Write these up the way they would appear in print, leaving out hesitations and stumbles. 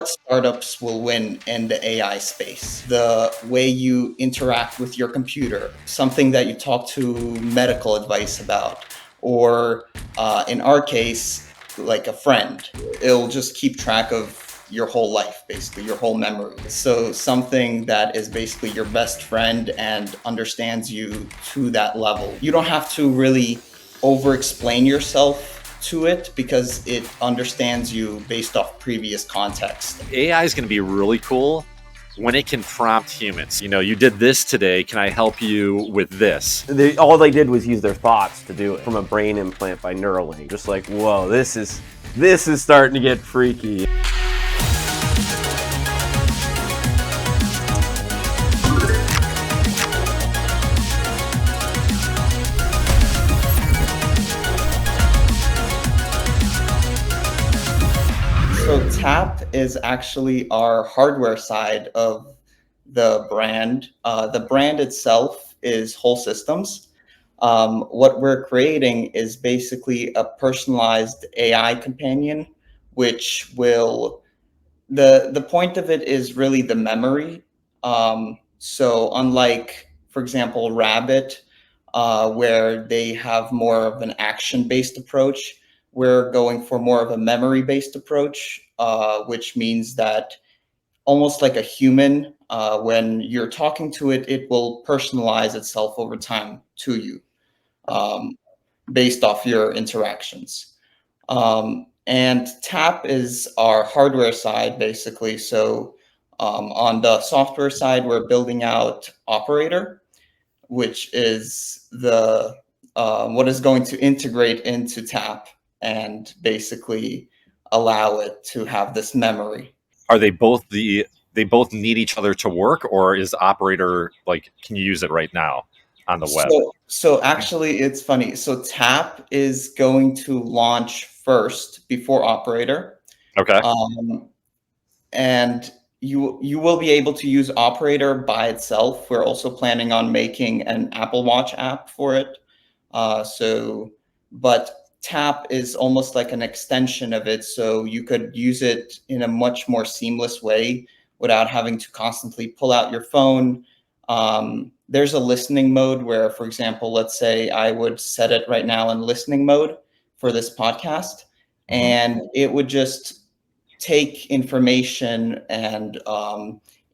startups will win in the AI space. The way you interact with your computer, something that you talk to medical advice about, or in our case, like a friend. It'll just keep track of your whole life, basically, your whole memory. So something that is basically your best friend and understands you to that level. You don't have to really over explain yourself to it because it understands you based off previous context. AI is going to be really cool when it can prompt humans. You did this today. Can I help you with this? All they did was use their thoughts to do it from a brain implant by Neuralink. Just like, whoa, this is starting to get freaky. So Tap is actually our hardware side of the brand. The brand itself is Whole Systems. What we're creating is basically a personalized AI companion, which will the point of it is really the memory. So unlike, for example, Rabbit, where they have more of an action-based approach, we're going for more of a memory-based approach, which means that almost like a human, when you're talking to it, it will personalize itself over time to you, um, based off your interactions. And Tap is our hardware side, basically. So on the software side, we're building out Operator, which is the what is going to integrate into Tap and basically allow it to have this memory. Are they both they both need each other to work, or is Operator like, can you use it right now on the web? So actually, it's funny. So Tap is going to launch first before Operator. Okay. And you will be able to use Operator by itself. We're also planning on making an Apple Watch app for it. But Tap is almost like an extension of it, so you could use it in a much more seamless way without having to constantly pull out your phone. There's a listening mode where, for example, let's say I would set it right now in listening mode for this podcast, and it would just take information and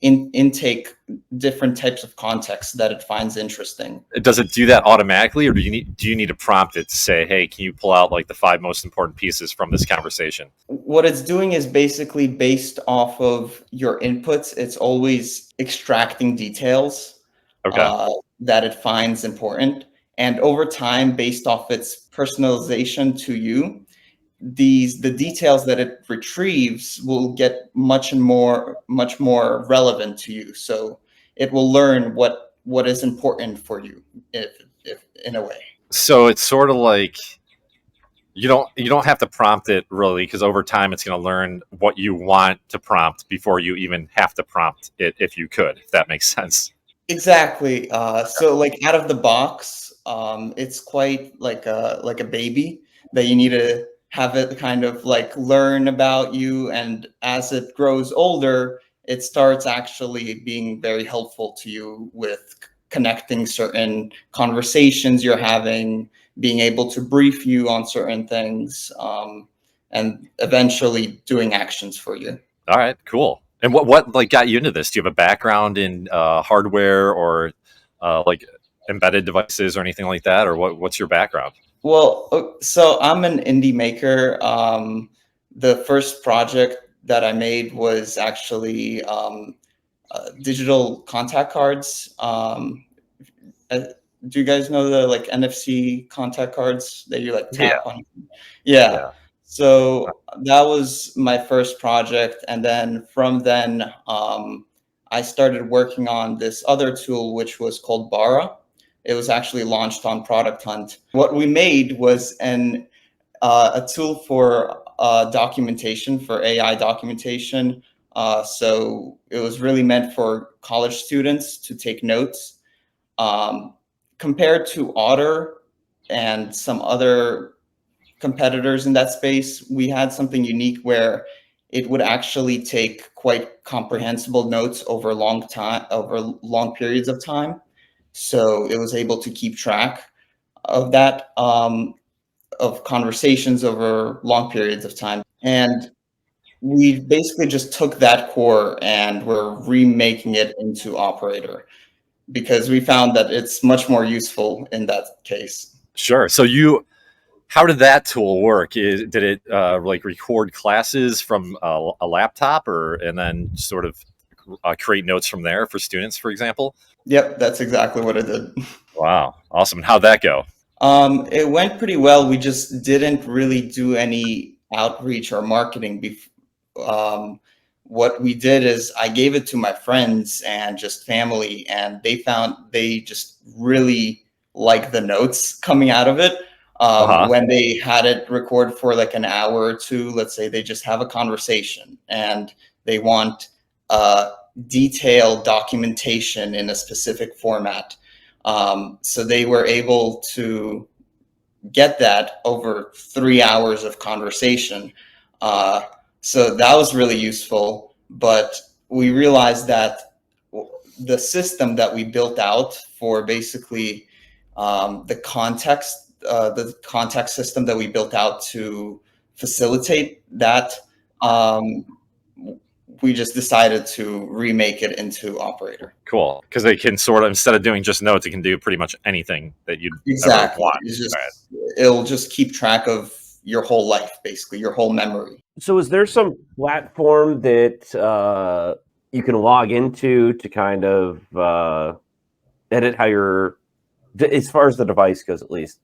intake different types of context that it finds interesting. Does it do that automatically, or do you need to prompt it to say, hey, can you pull out like the 5 most important pieces from this conversation? What it's doing is basically based off of your inputs. It's always extracting details Okay. that it finds important. And over time, based off its personalization to you, the details that it retrieves will get much more relevant to you. So it will learn what is important for you, if in a way. So it's sort of like you don't have to prompt it really, because over time it's going to learn what you want to prompt before you even have to prompt it, if that makes sense. Exactly. So like out of the box, it's quite like a baby that you need to have it kind of like learn about you, and as it grows older, it starts actually being very helpful to you with connecting certain conversations you're having, being able to brief you on certain things, and eventually doing actions for you. All right, cool. And what like got you into this? Do you have a background in hardware or like embedded devices or anything like that, or what's your background? Well, so I'm an indie maker. The first project that I made was actually digital contact cards. Uh, do you guys know the like NFC contact cards that you like Yeah. tap on? Yeah. Yeah. So that was my first project, and then from then, I started working on this other tool, which was called Bara. It was actually launched on Product Hunt. What we made was a tool for documentation, for AI documentation. So it was really meant for college students to take notes. Um, Compared to Otter and some other competitors in that space, we had something unique where it would actually take quite comprehensible notes over long periods of time. So it was able to keep track of that, of conversations over long periods of time. And we basically just took that core and we're remaking it into Operator because we found that it's much more useful in that case. Sure. So how did that tool work? Did it like record classes from a laptop, and then sort of create notes from there for students, for example? Yep, that's exactly what it did. Wow, awesome. And how'd that go? It went pretty well. We just didn't really do any outreach or marketing. What we did is I gave it to my friends and just family, and they just really liked the notes coming out of it. Uh-huh. When they had it record for like an hour or two, let's say they just have a conversation and they want detailed documentation in a specific format. So they were able to get that over 3 hours of conversation. Uh, so that was really useful. But we realized that the system that we built out for basically the context system that we built out to facilitate that, um, we just decided to remake it into Operator. Cool. Because they can sort of, instead of doing just notes, it can do pretty much anything that you'd ever Exactly. want. It's All right. just it'll just keep track of your whole life, basically, your whole memory. So is there some platform that you can log into to kind of edit how as far as the device goes, at least,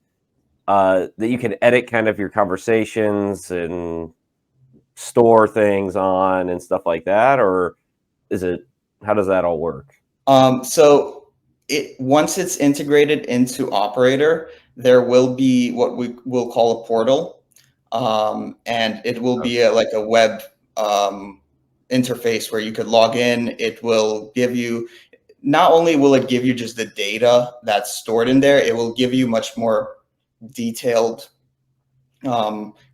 that you can edit kind of your conversations and store things on and stuff like that? Or how does that all work? So once it's integrated into Operator, there will be what we will call a portal, and it will be like a web interface where you could log in. It will give you not only will it give you just the data that's stored in there, it will give you much more detailed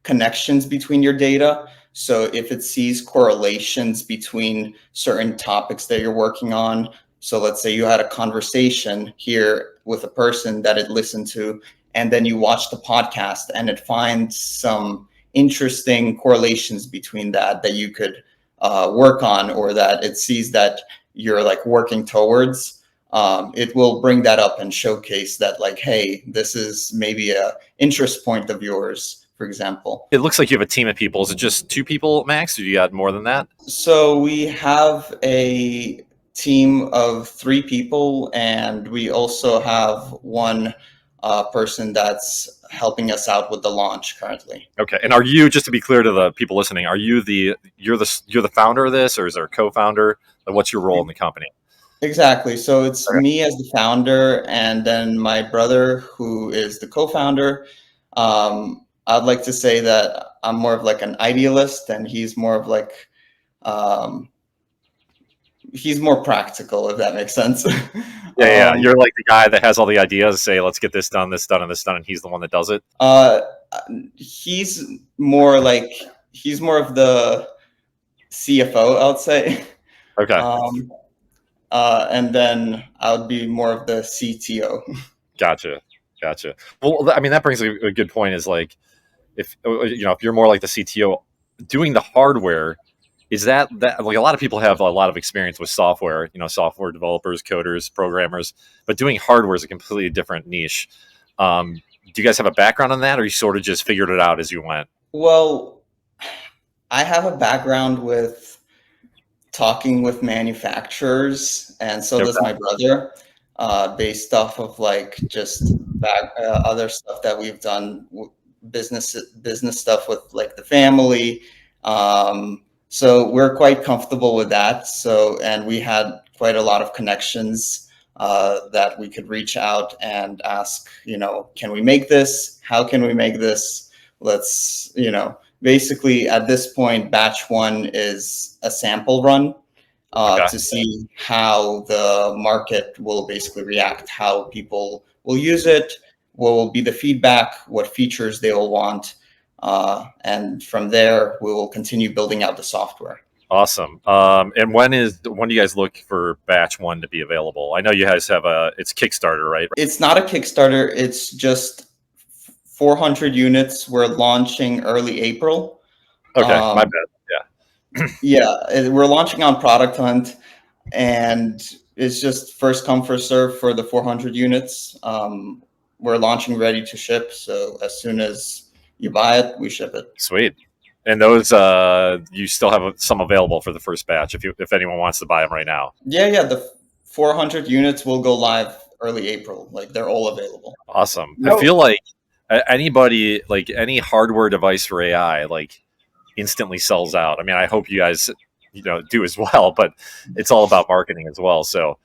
connections between your data. So if it sees correlations between certain topics that you're working on, so let's say you had a conversation here with a person that it listened to, and then you watch the podcast and it finds some interesting correlations between that you could work on, or that it sees that you're like working towards. It will bring that up and showcase that, like, hey, this is maybe a interest point of yours, for example. It looks like you have a team of people. Is it just 2 people max, or do you got more than that? So we have a team of 3 people, and we also have one person that's helping us out with the launch currently. Okay. And are you, just to be clear to the people listening, are you you're the founder of this, or is there a co-founder? And what's your role in the company? Exactly. So it's Okay. me as the founder, and then my brother, who is the co-founder. I'd like to say that I'm more of like an idealist, and he's more of like he's more practical, if that makes sense. Yeah. You're like the guy that has all the ideas. Say, let's get this done, this done, and this done, and he's the one that does it. He's more like he's more of the CFO, I would say. Okay. And then I would be more of the CTO. Gotcha. Well, I mean, that brings a good point. Is like, if you're more like the CTO, doing the hardware, is that like, a lot of people have a lot of experience with software, software developers, coders, programmers, but doing hardware is a completely different niche. Do you guys have a background on that, or you sort of just figured it out as you went? Well, I have a background with talking with manufacturers, and so does my brother, based off of like just other stuff that we've done, business stuff with like the family. So we're quite comfortable with that. So, and we had quite a lot of connections that we could reach out and ask, can we make this? How can we make this? Let's, basically at this point, batch 1 is a sample run Okay. to see how the market will basically react, how people will use it, what will be the feedback, what features they will want. And from there, we will continue building out the software. Awesome. And when do you guys look for batch 1 to be available? I know you guys have it's Kickstarter, right? It's not a Kickstarter. It's just 400 units. We're launching early April. Okay, my bad. Yeah, we're launching on Product Hunt, and it's just first come, first serve for the 400 units. We're launching ready to ship. So as soon as you buy it, we ship it. Sweet. And those, you still have some available for the first batch if anyone wants to buy them right now. Yeah. The 400 units will go live early April. Like, they're all available. Awesome. I feel like anybody, like any hardware device for AI, like instantly sells out. I mean, I hope you guys, do as well, but it's all about marketing as well. So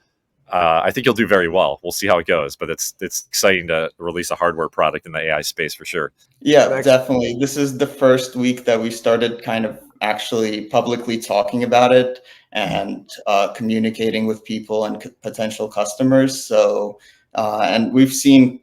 I think you'll do very well. We'll see how it goes, but it's exciting to release a hardware product in the AI space for sure. Yeah, definitely. This is the first week that we started kind of actually publicly talking about it and communicating with people and potential customers. So, and we've seen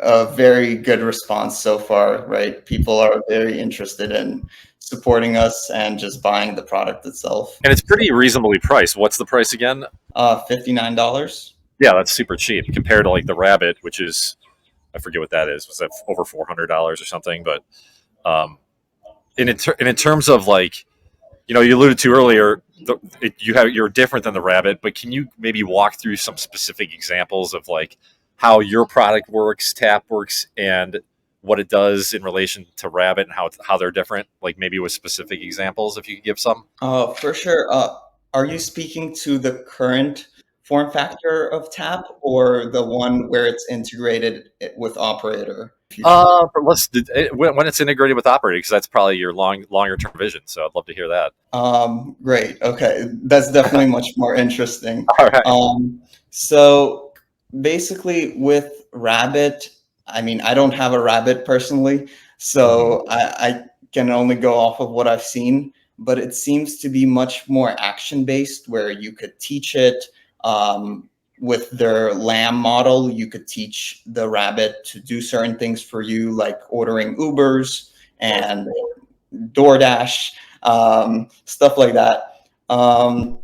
a very good response so far, right? People are very interested in supporting us and just buying the product itself. And it's pretty reasonably priced. What's the price again? $59. Yeah, that's super cheap compared to like the Rabbit, which is, I forget what that is. Was that over $400 or something? But in terms of like, you alluded to earlier, you're different than the Rabbit, but can you maybe walk through some specific examples of like how your product works, Tap works, and what it does in relation to Rabbit and how they're different? Like maybe with specific examples, if you could give some. For sure. Are you speaking to the current form factor of Tap or the one where it's integrated with Operator? When it's integrated with Operator, because that's probably your longer term vision. So I'd love to hear that. Great. Okay, that's definitely much more interesting. All right. So basically, with Rabbit, I mean, I don't have a Rabbit personally, so I can only go off of what I've seen. But it seems to be much more action based, where you could teach it. With their lamb model, you could teach the Rabbit to do certain things for you, like ordering Ubers and DoorDash, stuff like that. And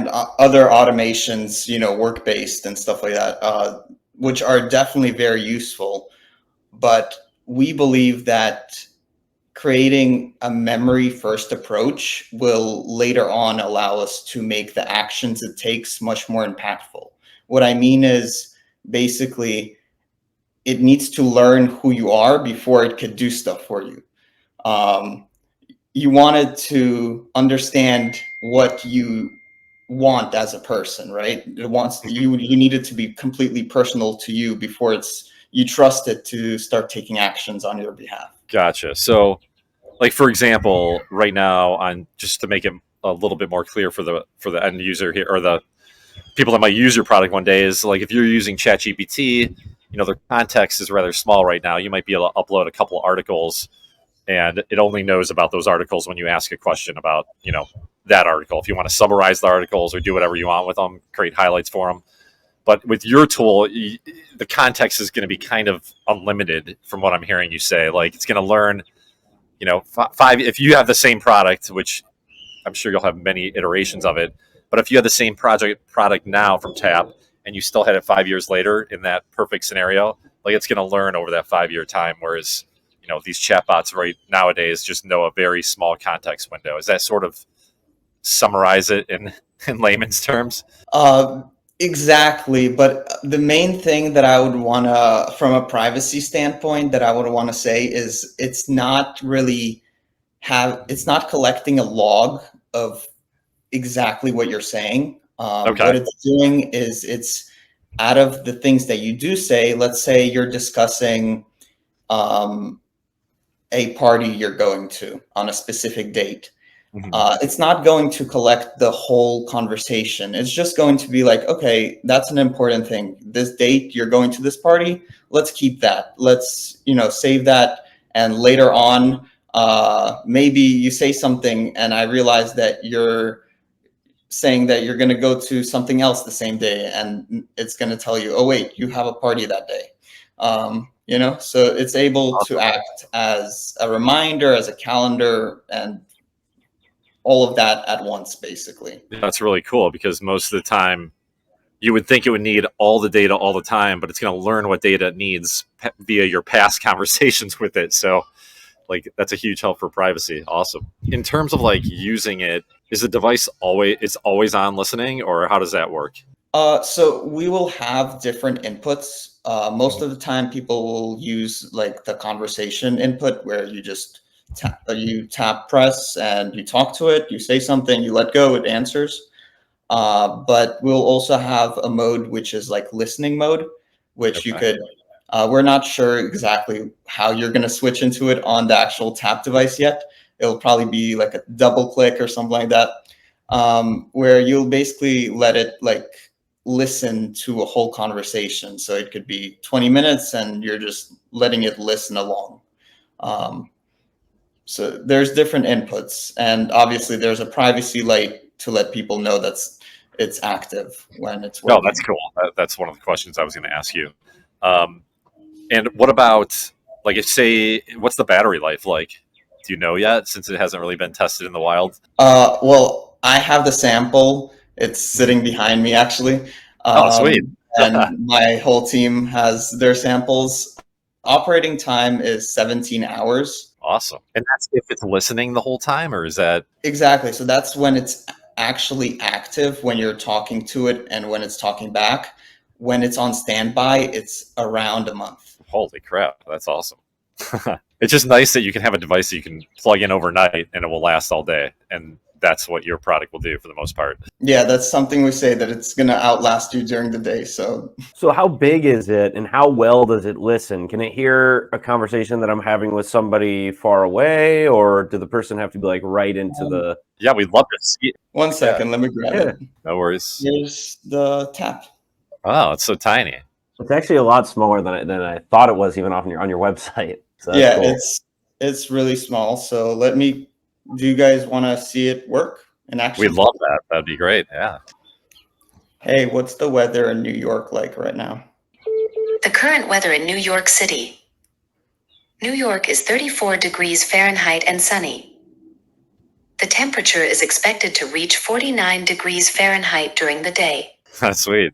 other automations, work-based and stuff like that, which are definitely very useful. But we believe that creating a memory-first approach will later on allow us to make the actions it takes much more impactful. What I mean is, basically, it needs to learn who you are before it could do stuff for you. You wanted to understand what you want as a person, right? You need it to be completely personal to you before you trust it to start taking actions on your behalf. Gotcha. So, like for example, right now, on just to make it a little bit more clear for the end user here, or the people that might use your product one day, is like if you're using ChatGPT, their context is rather small right now. You might be able to upload a couple articles, and it only knows about those articles when you ask a question about that article. If you want to summarize the articles or do whatever you want with them, create highlights for them. But with your tool, the context is going to be kind of unlimited, from what I'm hearing you say. Like it's going to learn, five. If you have the same product, which I'm sure you'll have many iterations of it, but if you have the same product now from Tap, and you still had it 5 years later in that perfect scenario, like it's going to learn over that 5-year time. Whereas, these chatbots right nowadays just know a very small context window. Is that sort of summarize it in layman's terms? Exactly. But the main thing that I would want to, from a privacy standpoint, that I would want to say is it's not collecting a log of exactly what you're saying. Okay. What it's doing is it's out of the things that you do say. Let's say you're discussing a party you're going to on a specific date. It's not going to collect the whole conversation. It's just going to be like, okay, that's an important thing. This date, you're going to this party. Let's keep that. Let's, save that. And later on, maybe you say something and I realize that you're saying that you're going to go to something else the same day. And it's going to tell you, oh, wait, you have a party that day. So it's able to Awesome. act as a reminder, as a calendar, and all of that at once, basically. That's really cool because most of the time you would think it would need all the data all the time, but it's going to learn what data it needs via your past conversations with it. So, like, that's a huge help for privacy. Awesome. In terms of like using it, is the device always on listening, or how does that work? So we will have different inputs. Most of the time, people will use like the conversation input where you just tap press and you talk to it, you say something, you let go, it answers. But we'll also have a mode which is like listening mode, which you Okay. could. We're not sure exactly how you're going to switch into it on the actual tap device yet. It'll probably be like a double click or something like that, where you'll basically let it like listen to a whole conversation. So it could be 20 minutes and you're just letting it listen along. Um, so there's different inputs, and obviously there's a privacy light to let people know it's active when it's No, that's working. cool. That's one of the questions I was going to ask you. Um, and what about like if say what's the battery life like? Do you know yet? Since it hasn't really been tested in the wild. Well, I have the sample. It's sitting behind me actually, Oh, sweet. and my whole team has their samples. Operating time is 17 hours. Awesome. And that's if it's listening the whole time, or is that Exactly. So that's when it's actually active, when you're talking to it and when it's talking back. When it's on standby, it's around a month. holy crap? That's awesome. It's just nice that you can have a device that you can plug in overnight and it will last all day. And that's what your product will do for the most part. Yeah, that's something we say, that it's going to outlast you during the day. So how big is it, and how well does it listen? Can it hear a conversation that I'm having with somebody far away, or do the person have to be like right into the? Yeah, we'd love to see it. one second, let me grab Yeah. it. No worries. Here's the tap. Oh, it's so tiny. It's actually a lot smaller than I thought it was, even on your website. So that's Yeah, cool. it's really small. So do you guys want to see it work in action? We'd love that. That'd be great. Yeah. Hey, what's the weather in New York like right now? The current weather in New York City. New York is 34 degrees Fahrenheit and sunny. The temperature is expected to reach 49 degrees Fahrenheit during the day. That's sweet.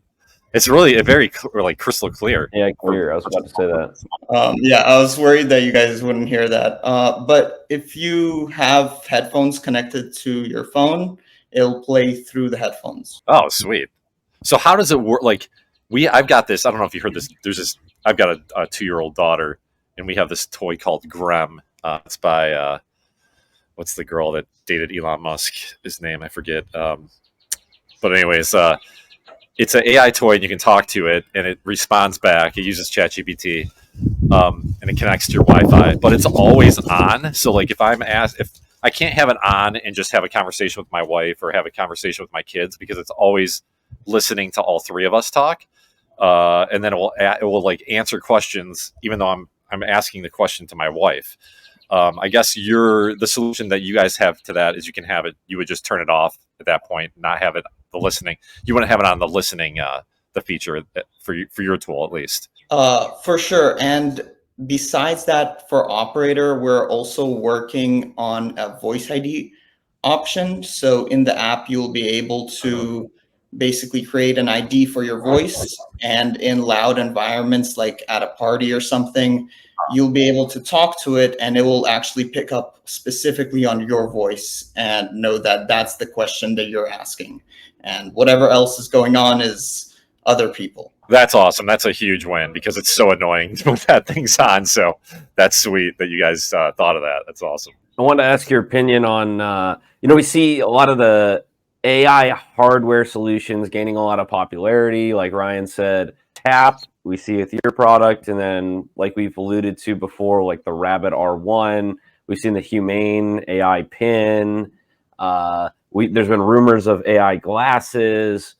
It's really very like crystal clear. Yeah, clear. I was about to say that. Yeah, I was worried that you guys wouldn't hear that. But if you have headphones connected to your phone, it'll play through the headphones. Oh, sweet. So how does it work? Like I've got this. I don't know if you heard this. I've got a 2-year-old daughter, and we have this toy called Grem. It's by what's the girl that dated Elon Musk? His name I forget. But anyways, it's an AI toy, and you can talk to it, and it responds back. It uses ChatGPT, and it connects to your Wi-Fi. But it's always on. So like if I can't have it on and just have a conversation with my wife or have a conversation with my kids, because it's always listening to all three of us talk, and then it will like answer questions even though I'm asking the question to my wife. I guess the solution that you guys have to that is you can have it. You would just turn it off at that point, not have it the listening. You want to have it on the listening the feature for your tool at least. For sure. And besides that, for operator, we're also working on a voice ID option. So in the app, you'll be able to basically create an ID for your voice. And in loud environments, like at a party or something, you'll be able to talk to it and it will actually pick up specifically on your voice and know that that's the question that you're asking. And whatever else is going on is other people. That's awesome. That's a huge win because it's so annoying when that thing's on. So that's sweet that you guys thought of that. That's awesome. I wanted to ask your opinion on, we see a lot of the AI hardware solutions gaining a lot of popularity. Like Ryan said, Tap, we see with your product. And then like we've alluded to before, like the Rabbit R1, we've seen the Humane AI pin. There's been rumors of AI glasses.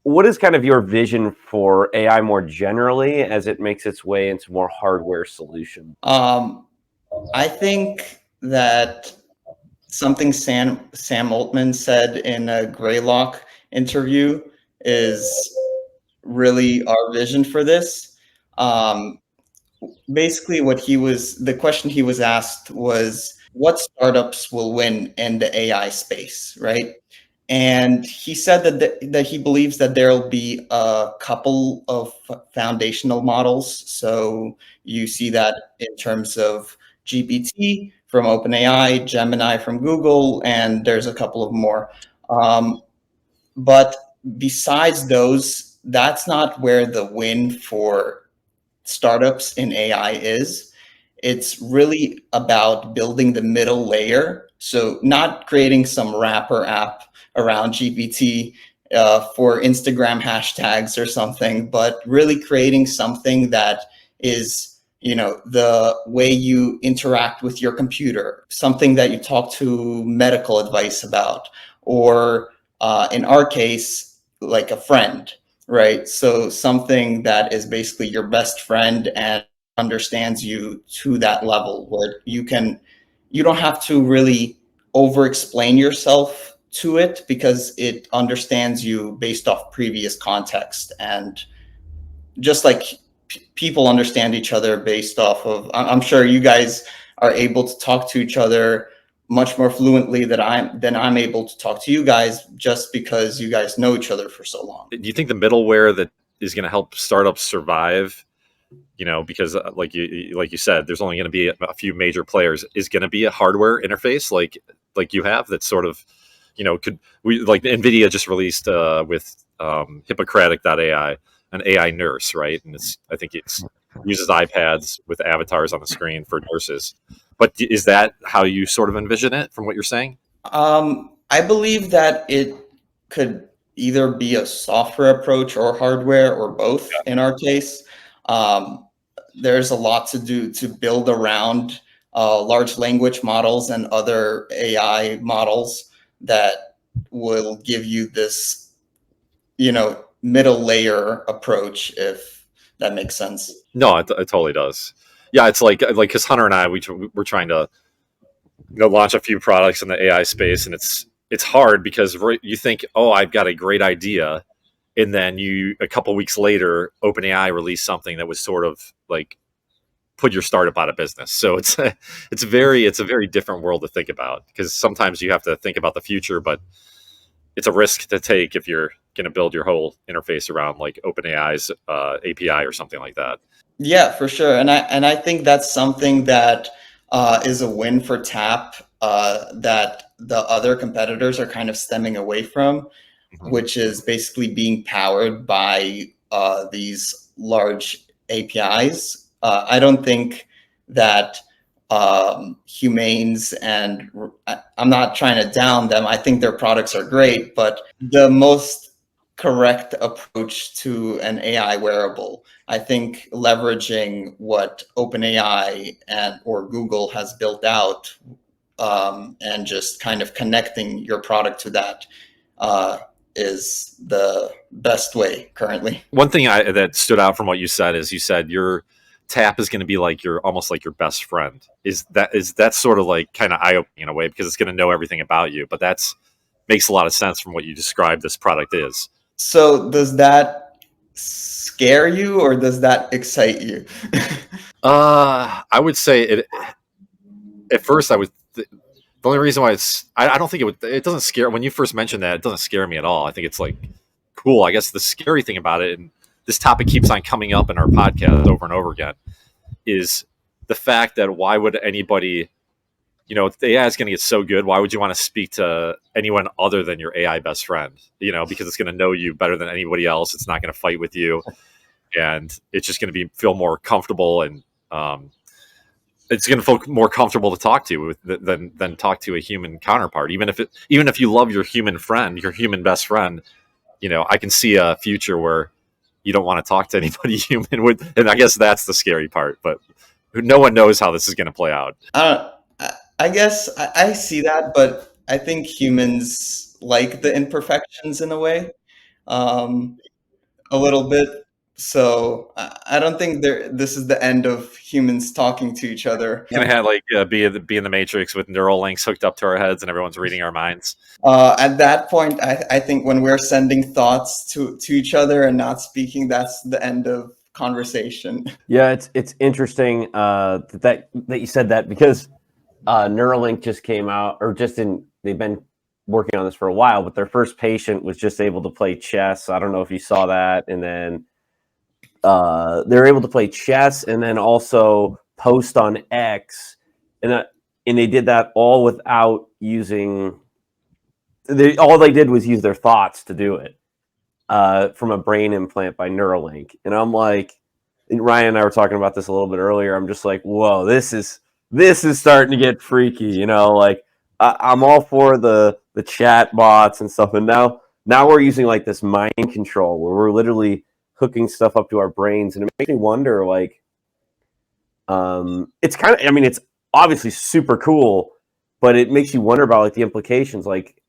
What is kind of your vision for AI more generally as it makes its way into more hardware solutions? I think that something Sam Altman said in a Greylock interview is really our vision for this. basically the question he was asked was what startups will win in the AI space, right? And he said that he believes that there'll be a couple of foundational models. So you see that in terms of GPT from OpenAI, Gemini from Google, and there's a couple of more. But besides those, that's not where the win for startups in AI is. It's really about building the middle layer. So, not creating some wrapper app around GPT for Instagram hashtags or something, but really creating something that is, the way you interact with your computer, something that you talk to medical advice about, or in our case, like a friend, right? So something that is basically your best friend and understands you to that level where you don't have to really over explain yourself to it because it understands you based off previous context. And just like people understand each other based off of, I'm sure you guys are able to talk to each other much more fluently than I'm able to talk to you guys just because you guys know each other for so long. Do you think the middleware that is going to help startups survive, because like you said, there's only going to be a few major players, is going to be a hardware interface like you have that sort of, could we, like NVIDIA just released with Hippocratic.ai, an AI nurse, right? And I think it's uses iPads with avatars on the screen for nurses. But is that how you sort of envision it from what you're saying? I believe that it could either be a software approach or hardware or both in our case. Um, there's a lot to do to build around large language models and other AI models that will give you this, middle layer approach, if that makes sense. No, it totally does. Yeah, it's like because Hunter and I we're trying to launch a few products in the AI space, and it's hard because you think, oh, I've got a great idea, and then a couple weeks later, OpenAI released something that was sort of like put your startup out of business. So it's a very different world to think about because sometimes you have to think about the future, but it's a risk to take if you're going to build your whole interface around like OpenAI's API or something like that. Yeah, for sure. And I think that's something that is a win for Tap that the other competitors are kind of stemming away from, Mhm. which is basically being powered by these large APIs. I don't think that Humane's and I'm not trying to down them. I think their products are great, but the most correct approach to an AI wearable, I think leveraging what OpenAI and or Google has built out, and just kind of connecting your product to that uh, is the best way currently. One thing that stood out from what you said is you said your Tap is going to be like your almost like your best friend. Is that sort of like kind of eye opening in a way because it's going to know everything about you? But that's makes a lot of sense from what you described this product is. So does that scare you or does that excite you? I would say it. At first, the only reason why I don't think it doesn't scare when you first mentioned that it doesn't scare me at all. I think it's like cool. I guess the scary thing about it, and this topic keeps on coming up in our podcast over and over again, is the fact that why would anybody, if the AI is going to get so good, why would you want to speak to anyone other than your AI best friend? Because it's going to know you better than anybody else. It's not going to fight with you, and it's just going to feel more comfortable and it's going to feel more comfortable to talk to than talk to a human counterpart. Even if you love your human friend, your human best friend, I can see a future where you don't want to talk to anybody human with, and I guess that's the scary part. But no one knows how this is going to play out. I don't. I guess I see that, but I think humans like the imperfections in a way, um, a little bit. So I don't think this is the end of humans talking to each other. We're going to have like be in the Matrix with neural links hooked up to our heads, and everyone's reading our minds. At that point, I think when we're sending thoughts to each other and not speaking, that's the end of conversation. Yeah, it's interesting that you said that, because Neuralink just came out, or they've been working on this for a while, but their first patient was just able to play chess. I don't know if you saw that. And then they're able to play chess and then also post on X, and they did that all without using. All they did was use their thoughts to do it, from a brain implant by Neuralink. And I'm like, and Ryan and I were talking about this a little bit earlier. I'm just like, whoa, this is starting to get freaky. Like I'm all for the chat bots and stuff, and now we're using like this mind control where we're literally hooking stuff up to our brains, and it makes me wonder, like, it's kind of, I mean, it's obviously super cool, but it makes you wonder about like the implications. Like,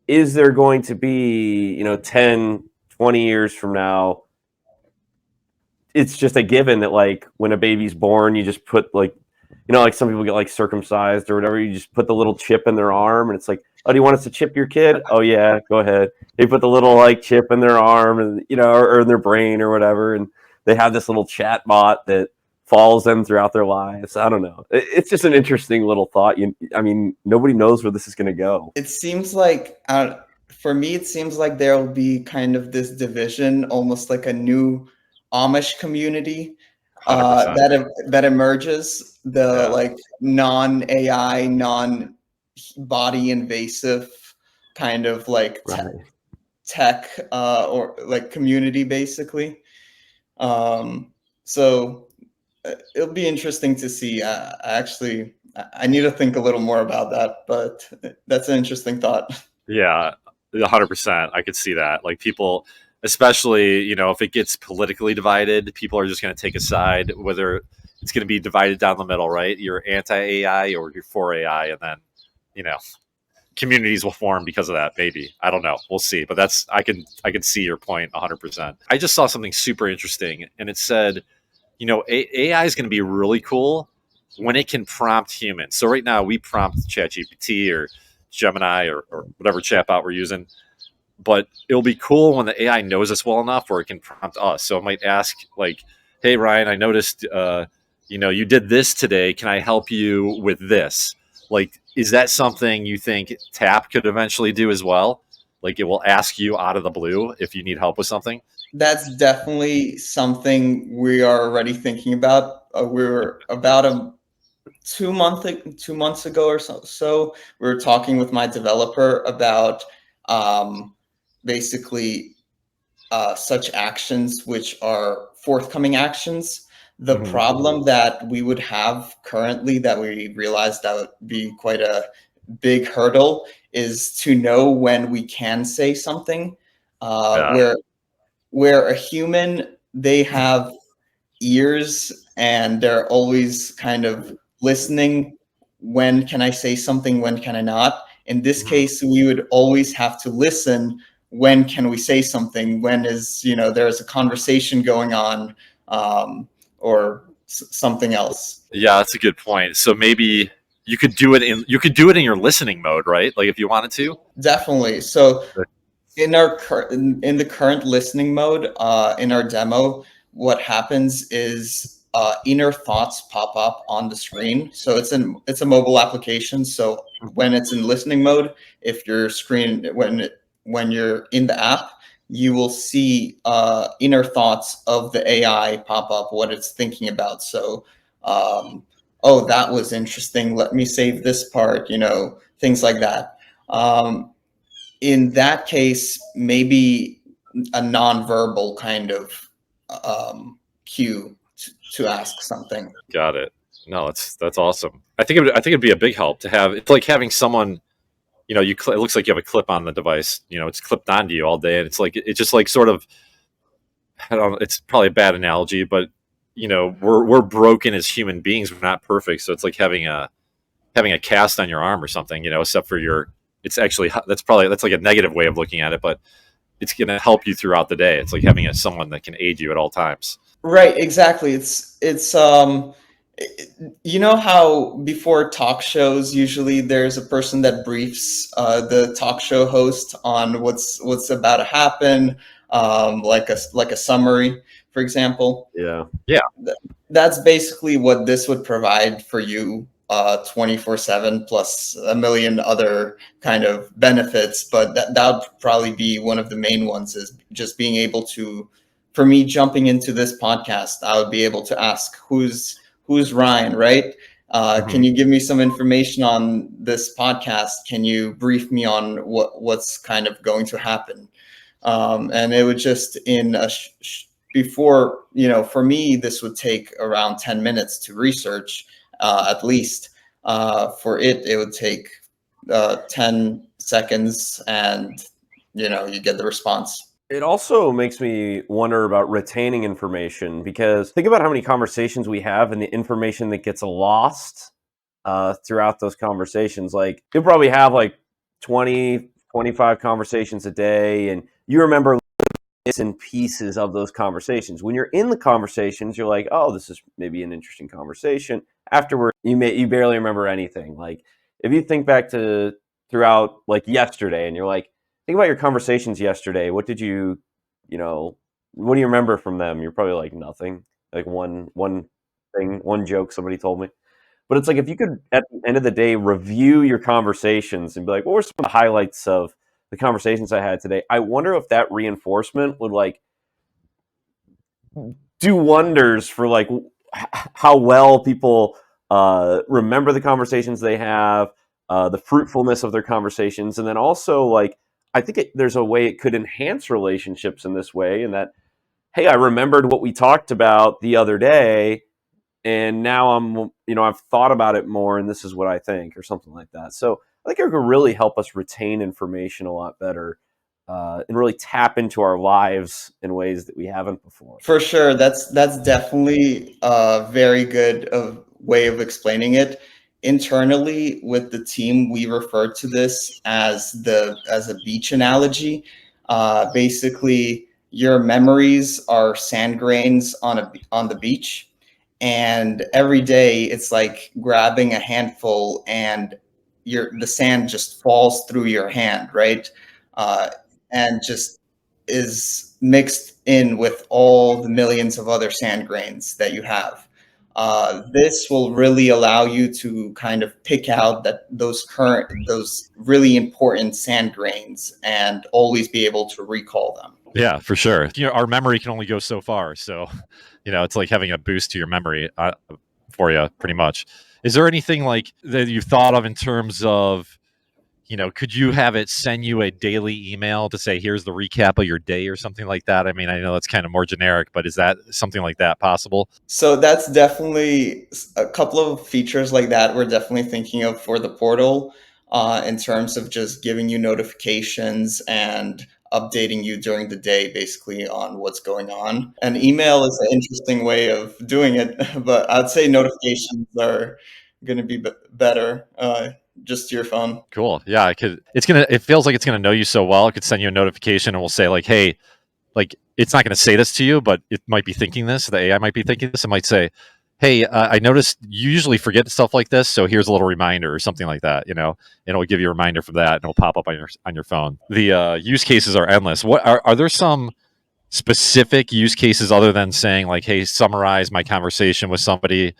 is there going to be 10, 20 years from now, it's just a given that, like, when a baby's born, you just put, like, like some people get like circumcised or whatever, you just put the little chip in their arm, and it's like, oh, do you want us to chip your kid? Oh yeah, go ahead. They put the little like chip in their arm, and or in their brain or whatever, and they have this little chat bot that follows them throughout their lives. I don't know. It's just an interesting little thought. I mean, nobody knows where this is going to go. It seems like, for me, it seems like there will be kind of this division, almost like a new Amish community 100%. that emerges. The Yeah. like non-AI, non-body invasive kind of like Right. tech or like community, basically. So it'll be interesting to see. Actually, I need to think a little more about that, but that's an interesting thought. Yeah, 100%. I could see that. Like, people, especially, if it gets politically divided, people are just going to take a side, whether it's going to be divided down the middle, right? You're anti-AI or you're for AI, and then, communities will form because of that. Maybe, I don't know. We'll see. But I can see your point 100%. I just saw something super interesting, and it said, AI is going to be really cool when it can prompt humans. So right now we prompt ChatGPT or Gemini or whatever chatbot we're using, but it'll be cool when the AI knows us well enough where it can prompt us. So it might ask, like, "Hey Ryan, I noticed you did this today. Can I help you with this?" Like, is that something you think Tap could eventually do as well? Like, it will ask you out of the blue if you need help with something. That's definitely something we are already thinking about. We were about 2 months ago or so, we were talking with my developer about basically such actions, which are forthcoming actions. The Mhm. problem that we would have currently, that we realized that would be quite a big hurdle, is to know when we can say something. Yeah. Where a human, they have ears and they're always kind of listening. When can I say something? When can I not? In this case, we would always have to listen. When can we say something? When is, there's a conversation going on, or something else. Yeah, that's a good point. So maybe you could do it in your listening mode, right? Like, if you wanted to. Definitely. So in the current listening mode, in our demo, what happens is inner thoughts pop up on the screen. So it's a mobile application. So when it's in listening mode, if your screen when you're in the app, you will see inner thoughts of the AI pop up, what it's thinking about. So, oh, that was interesting. Let me save this part. Things like that. In that case, maybe a nonverbal kind of cue to ask something. Got it. No, that's awesome. I think it'd be a big help to have. It's like having someone, it looks like you have a clip on the device. It's clipped onto you all day, and it's just like sort of. I don't know, it's probably a bad analogy, but we're broken as human beings. We're not perfect, so it's like having a cast on your arm or something. Except for it's actually that's like a negative way of looking at it, but it's going to help you throughout the day. It's like having someone that can aid you at all times. Right, exactly. It's how before talk shows, usually there's a person that briefs the talk show host on what's about to happen. like a summary, for example. Yeah. That's basically what this would provide for you 24/7 plus a million other kind of benefits, but that would probably be one of the main ones, is just being able to, for me jumping into this podcast, I would be able to ask who's Ryan, right? Can you give me some information on this podcast? Can you brief me on what's kind of going to happen? And it would just in a before, for me, this would take around 10 minutes to research, at least. For it would take 10 seconds, and you get the response. It also makes me wonder about retaining information, because think about how many conversations we have and the information that gets lost throughout those conversations. Like, you'll probably have like 20, 25 conversations a day, and you remember bits and pieces of those conversations. When you're in the conversations, you're like, oh, this is maybe an interesting conversation. Afterward, you barely remember anything. Like, if you think back to throughout like yesterday, and you're like, think about your conversations yesterday. What did you what do you remember from them? You're probably like nothing. Like one thing, one joke somebody told me. But it's like, if you could, at the end of the day, review your conversations and be like, what were some of the highlights of the conversations I had today? I wonder if that reinforcement would like do wonders for like how well people remember the conversations they have, the fruitfulness of their conversations, and then also like, I think there's a way it could enhance relationships in this way, and that, hey, I remembered what we talked about the other day, and now I've thought about it more, and this is what I think, or something like that. So I think it could really help us retain information a lot better, and really tap into our lives in ways that we haven't before. For sure, that's definitely a very good way of explaining it. Internally with the team, we refer to this as a beach analogy. Basically, your memories are sand grains on the beach, and every day it's like grabbing a handful, and the sand just falls through your hand, right? Uh, and just is mixed in with all the millions of other sand grains that you have. This will really allow you to kind of pick out those really important sand grains and always be able to recall them. Yeah, for sure. Our memory can only go so far. So, it's like having a boost to your memory for you, pretty much. Is there anything like that you've thought of in terms of, could you have it send you a daily email to say, here's the recap of your day or something like that? I mean, I know that's kind of more generic, but is that something like that possible? So that's definitely a couple of features like that we're definitely thinking of for the portal, in terms of just giving you notifications and updating you during the day, basically, on what's going on. And email is an interesting way of doing it, but I'd say notifications are going to be better, just to your phone. Cool. Yeah, it feels like it's gonna know you so well. It could send you a notification and will say like, hey, like, it's not gonna say this to you, but it might be thinking this. The AI might be thinking this. It might say, hey, I noticed you usually forget stuff like this, so here's a little reminder or something like that. And it'll give you a reminder for that, and it'll pop up on your phone. The use cases are endless. What are there some specific use cases other than saying like, hey, summarize my conversation with somebody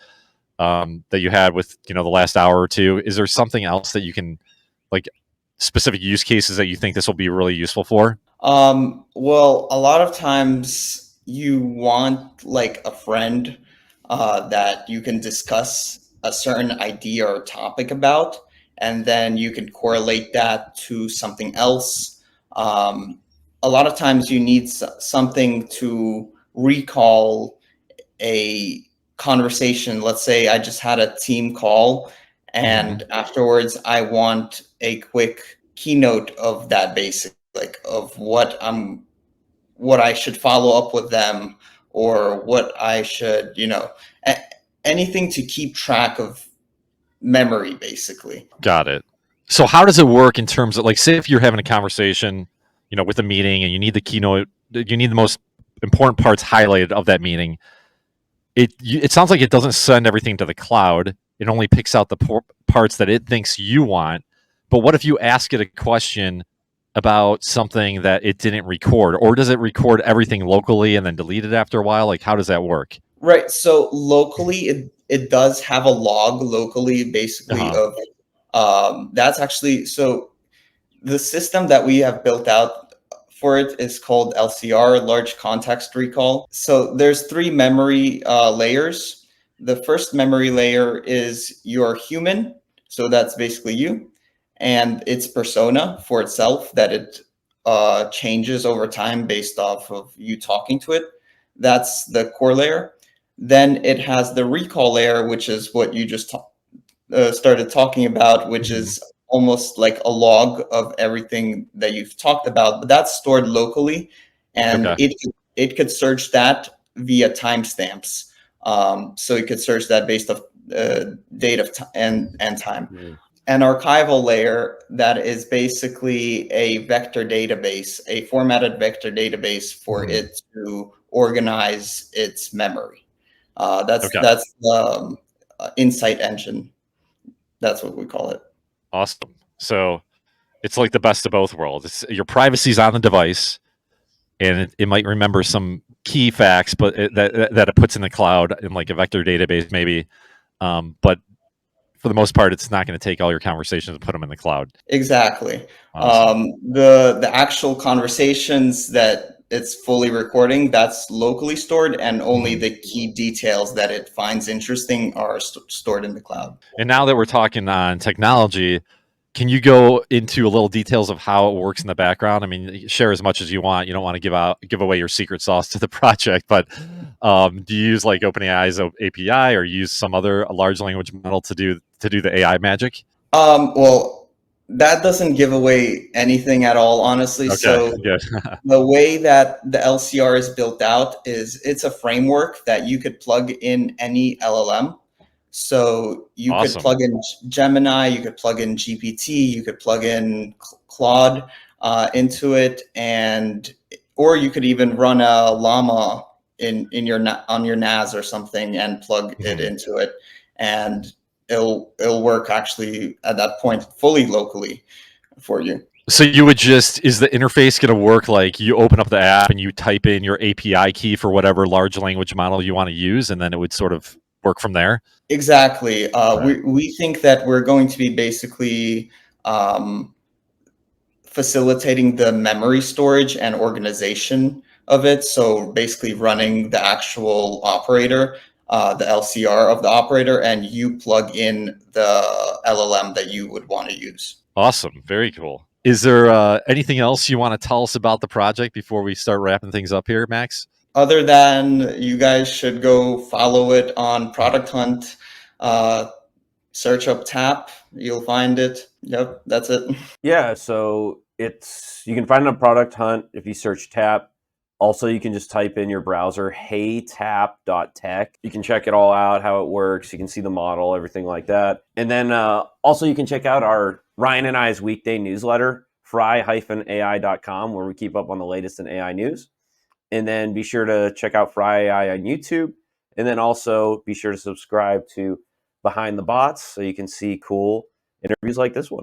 that you had with the last hour or two? Is there something else that you can, like, specific use cases that you think this will be really useful for? Well, a lot of times you want like a friend that you can discuss a certain idea or topic about, and then you can correlate that to something else. A lot of times you need something to recall a conversation. Let's say I just had a team call, and afterwards I want a quick keynote of that, basic, like, of what I should follow up with them, or what I should, anything to keep track of memory, basically. Got it. So how does it work in terms of, like, say if you're having a conversation, with a meeting, and you need the keynote, you need the most important parts highlighted of that meeting. It sounds like it doesn't send everything to the cloud. It only picks out the parts that it thinks you want. But what if you ask it a question about something that it didn't record, or does it record everything locally and then delete it after a while? Like, how does that work? Right. So locally, it does have a log locally, basically Uh-huh. of that's actually so the system that we have built out for it is called LCR, large context recall. So there's three memory layers. The first memory layer is your human, so that's basically you, and its persona for itself that it changes over time based off of you talking to it. That's the core layer. Then it has the recall layer, which is what you just started talking about, which Mhm. is almost like a log of everything that you've talked about, but that's stored locally, and Okay. it could search that via timestamps. So you could search that based off date of and time. Mm. An archival layer that is basically a vector database, a formatted vector database for Mhm. it to organize its memory. Okay. That's the insight engine. That's what we call it. Awesome. So it's like the best of both worlds. Your privacy's on the device, and it might remember some key facts, but that it puts in the cloud in like a vector database, maybe. But for the most part, it's not going to take all your conversations and put them in the cloud. Exactly. Awesome. The actual conversations that it's fully recording, that's locally stored, and only Mhm. the key details that it finds interesting are stored in the cloud. And now that we're talking on technology, can you go into a little details of how it works in the background? I mean, share as much as you want. You don't want to give away your secret sauce to the project, but do you use like OpenAI's API or use some other large language model to do the AI magic? Well, that doesn't give away anything at all, honestly. Okay, So good. the way that the LCR is built out is it's a framework that you could plug in any LLM. So you could Awesome. plug in Gemini, you could plug in GPT, you could plug in Claude into it, and or you could even run a llama in your on your NAS or something and plug it Mhm. into it, and it'll work actually at that point fully locally for you. So you would just is the interface going to work like you open up the app and you type in your API key for whatever large language model you want to use, and then it would sort of work from there? Exactly. Okay. We think that we're going to be basically um, facilitating the memory storage and organization of it. So basically running the actual operator, the LCR of the operator, and you plug in the LLM that you would want to use. Awesome. Very cool. Is there anything else you want to tell us about the project before we start wrapping things up here, Max? Other than you guys should go follow it on Product Hunt, uh, search up Tap, you'll find it. Yep, that's it. Yeah, so you can find it on Product Hunt if you search Tap. Also, you can just type in your browser heytap.tech. You can check it all out, how it works. You can see the model, everything like that. And then also you can check out our Ryan and I's weekday newsletter, fry-ai.com, where we keep up on the latest in AI news. And then be sure to check out Fry AI on YouTube. And then also be sure to subscribe to Behind the Bots so you can see cool interviews like this one.